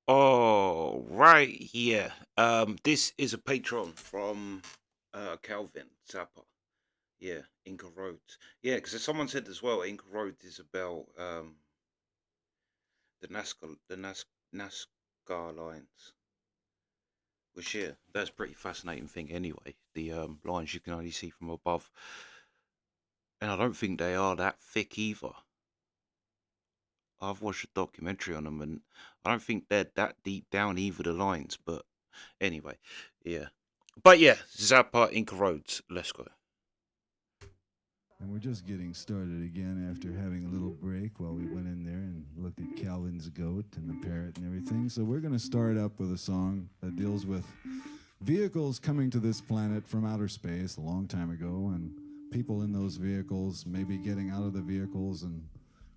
Oh, right, yeah. This is a patron from Calvin Zappa. Yeah, Inca Roads. Yeah, because someone said as well, Inca Roads is about the NASCAR lines. Which yeah, that's a pretty fascinating thing anyway. The lines you can only see from above, and I don't think they are that thick either. I've watched a documentary on them, and I don't think they're that deep down either. The lines, but anyway, yeah. But yeah, Zappa Inca Roads. Let's go. And we're just getting started again after having a little break while we went in there and looked at Calvin's goat and the parrot and everything. So we're going to start up with a song that deals with vehicles coming to this planet from outer space a long time ago, and people in those vehicles maybe getting out of the vehicles and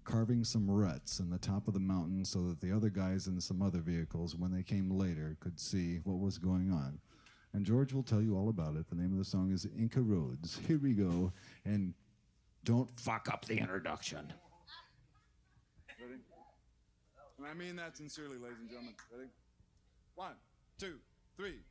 carving some ruts in the top of the mountain so that the other guys in some other vehicles, when they came later, could see what was going on. And George will tell you all about it. The name of the song is Inca Roads. Here we go. And don't fuck up the introduction. Ready? And I mean that sincerely, ladies and gentlemen. Ready? One, two, three.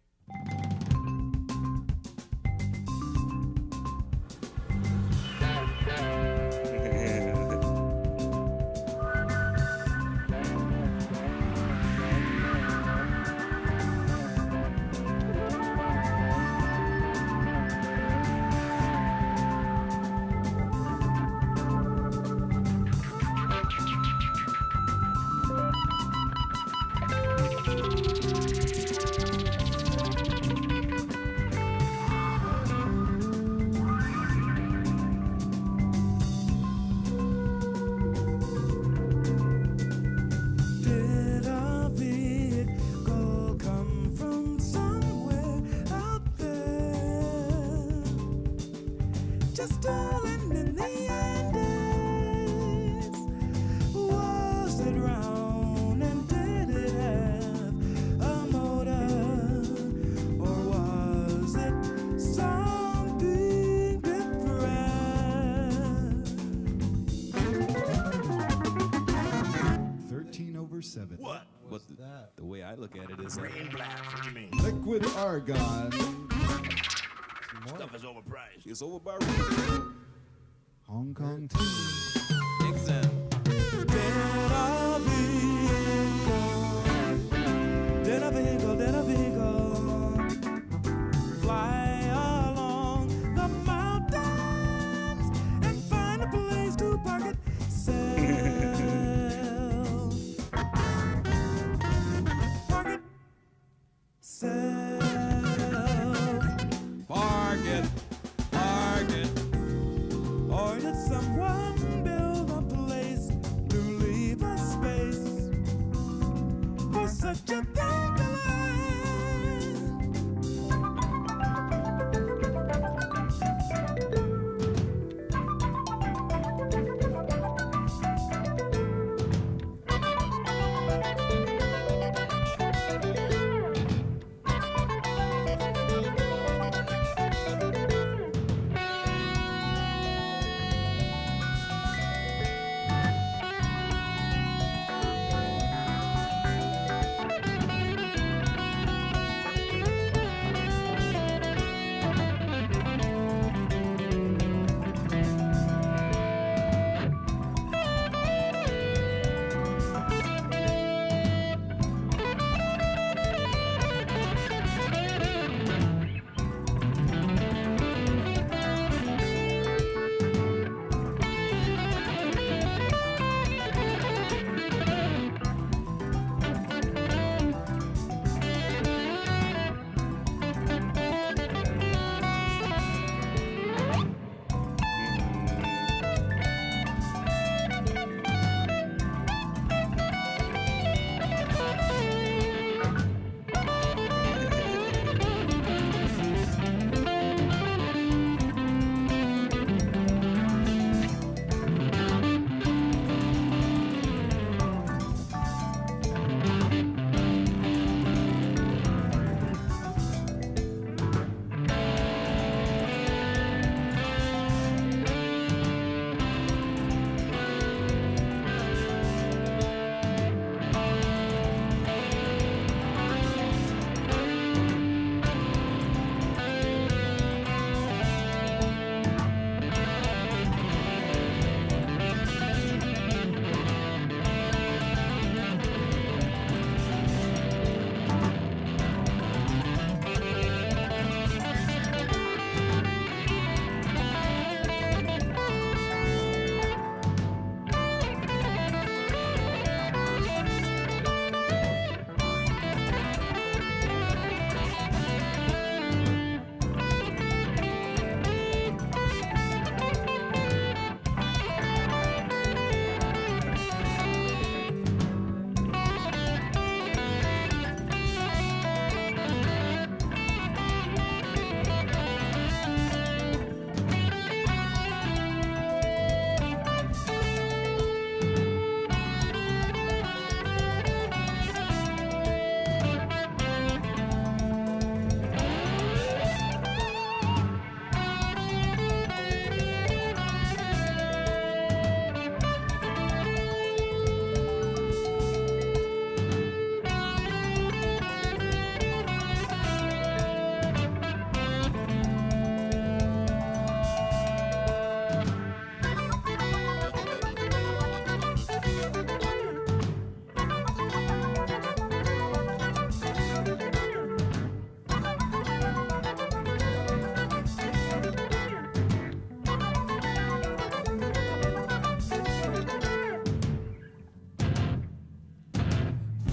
Did a vehicle come from somewhere out there? Just darling in the Andes. Was it round and did it have a motor? Or was it something different? 13 over 7. What? What that? The way I look at it is Green black, what do you mean? Liquid argon. Stuff is overpriced. it's over by Hong Kong tea. exam. Did a vehicle fly along the mountains and find a place to park itself? Park itself. Park it. Park it. Or did someone build a place to leave a space for such a thing to land?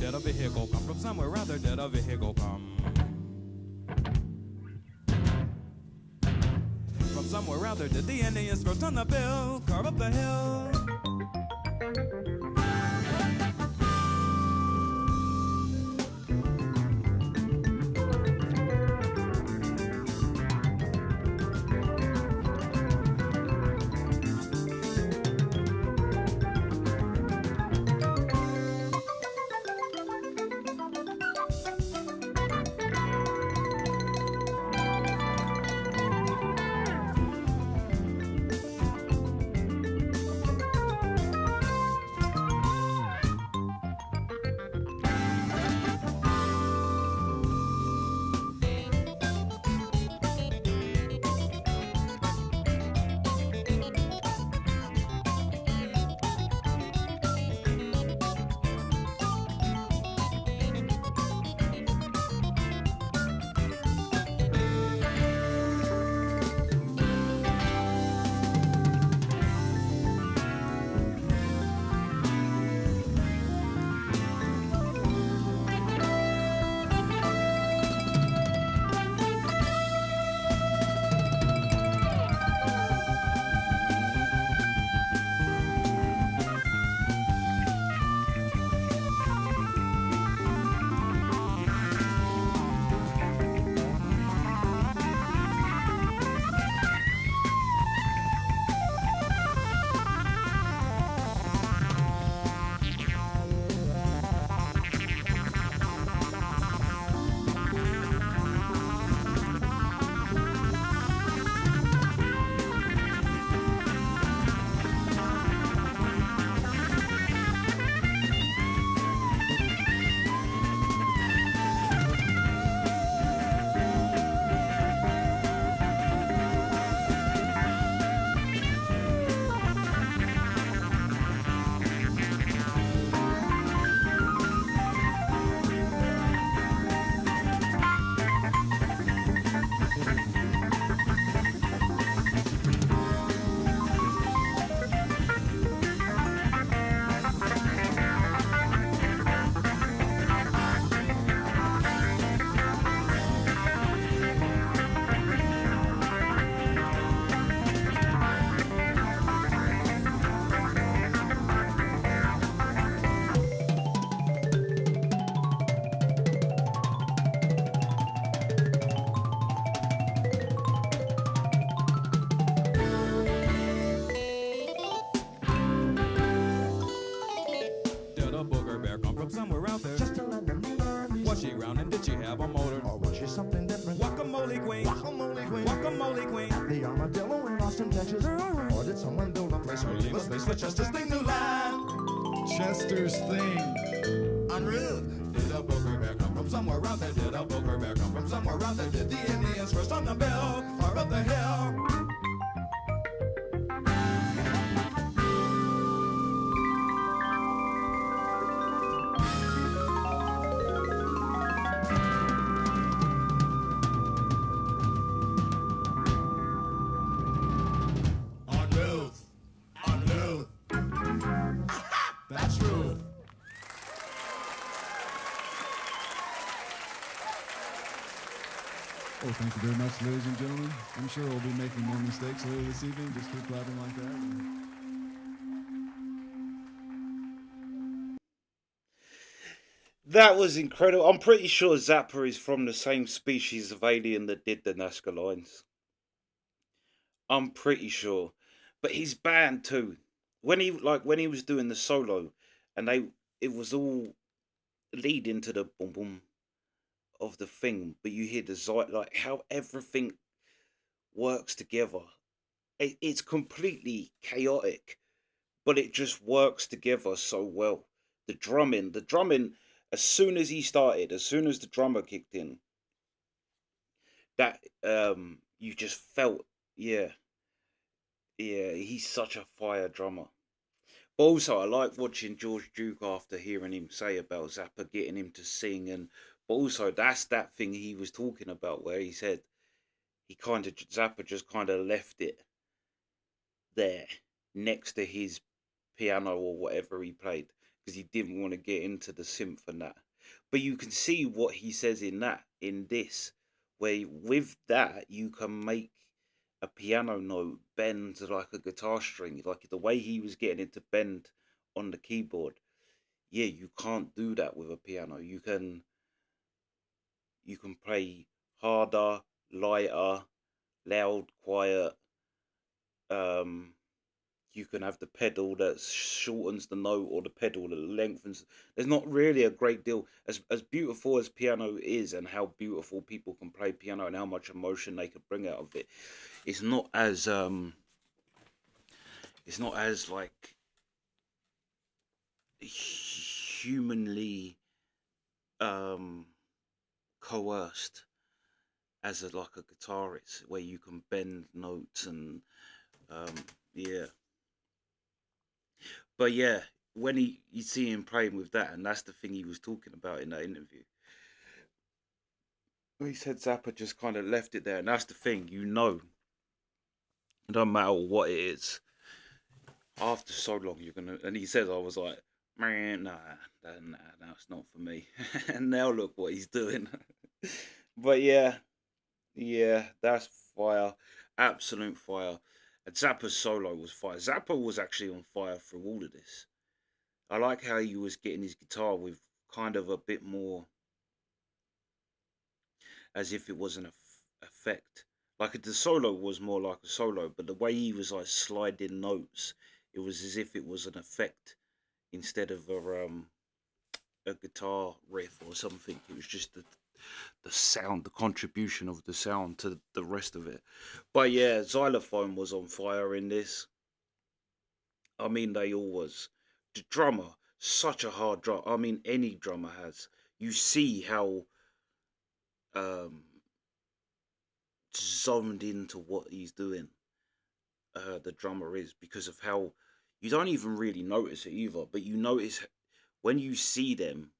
did a vehicle come from somewhere rather? Did a vehicle come from somewhere rather? Did the Indians first on the bill carve up the hill? Somewhere out there. Just to let them know. Was she round and did she have a motor? Or was she something different? Guacamole queen. Guacamole queen. Guacamole queen. At the Armadillo in Austin, Texas. Or did someone build a place or leave a space for Chester's thing to land? Chester's thing. Unreal. Did a booger bear come from somewhere out there? Did a booger bear come from somewhere out there? Did the Indians first on the bill carve up the hill? That's true. Oh, thank you very much, ladies and gentlemen. I'm sure we'll be making more mistakes later this evening. Just keep clapping like that. That was incredible. I'm pretty sure Zappa is from the same species of alien that did the Nazca lines. I'm pretty sure. But his band too. When he was doing the solo and it was all leading to the boom boom of the thing, but you hear the like how everything works together. It's completely chaotic, but it just works together so well. The drumming, as soon as he started, as soon as the drummer kicked in, that you just felt, yeah, he's such a fire drummer. But also, I like watching George Duke after hearing him say about Zappa getting him to sing, and but also that's that thing he was talking about where he said he kind of Zappa just kind of left it there next to his piano or whatever he played because he didn't want to get into the synth and that. But you can see what he says in this, where with that you can make a piano note bend like a guitar string, like the way he was getting it to bend on the keyboard. Yeah, you can't do that with a piano. You can play harder, lighter, loud, quiet. Um, you can have the pedal that shortens the note or the pedal that lengthens. There's not really a great deal, as beautiful as piano is, and how beautiful people can play piano and how much emotion they can bring out of it. It's not as like humanly um coerced as like a guitarist, where you can bend notes and um yeah. But yeah, when you see him playing with that, and that's the thing he was talking about in that interview. He said Zappa just kind of left it there, and that's the thing. It doesn't matter what it is. After so long, you're gonna. And he says, I was like, man, nah, that's not for me. And now look what he's doing. But yeah, yeah, that's fire, absolute fire. And Zappa's solo was fire. Zappa was actually on fire through all of this. I like how he was getting his guitar with kind of a bit more, as if it was an effect. Like the solo was more like a solo, but the way he was like sliding notes, it was as if it was an effect instead of a guitar riff or something. It was just the sound, the contribution of the sound to the rest of it. But yeah, xylophone was on fire in this. I mean, they all was. The drummer, such a hard drum. I mean, any drummer has. You see how um zoned into what he's doing. The drummer is, because of how you don't even really notice it either, but you notice when you see them.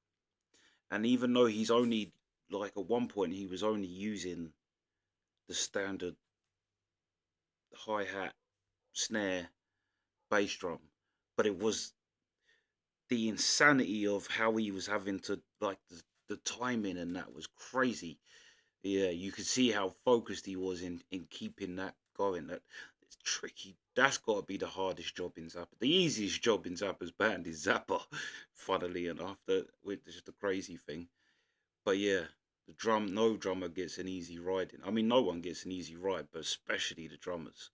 And even though he's only, like, at one point he was only using the standard hi hat, snare, bass drum, but it was the insanity of how he was having to, like, the timing, and that was crazy. Yeah, you could see how focused he was in keeping that going. That it's tricky. That's got to be the hardest job in Zappa. The easiest job in Zappa's band is Zappa, funnily enough. Which is the crazy thing. But yeah, no drummer gets an easy ride in. I mean, no one gets an easy ride, but especially the drummers.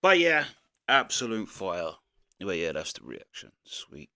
But yeah, absolute fire. But yeah, that's the reaction. Sweet.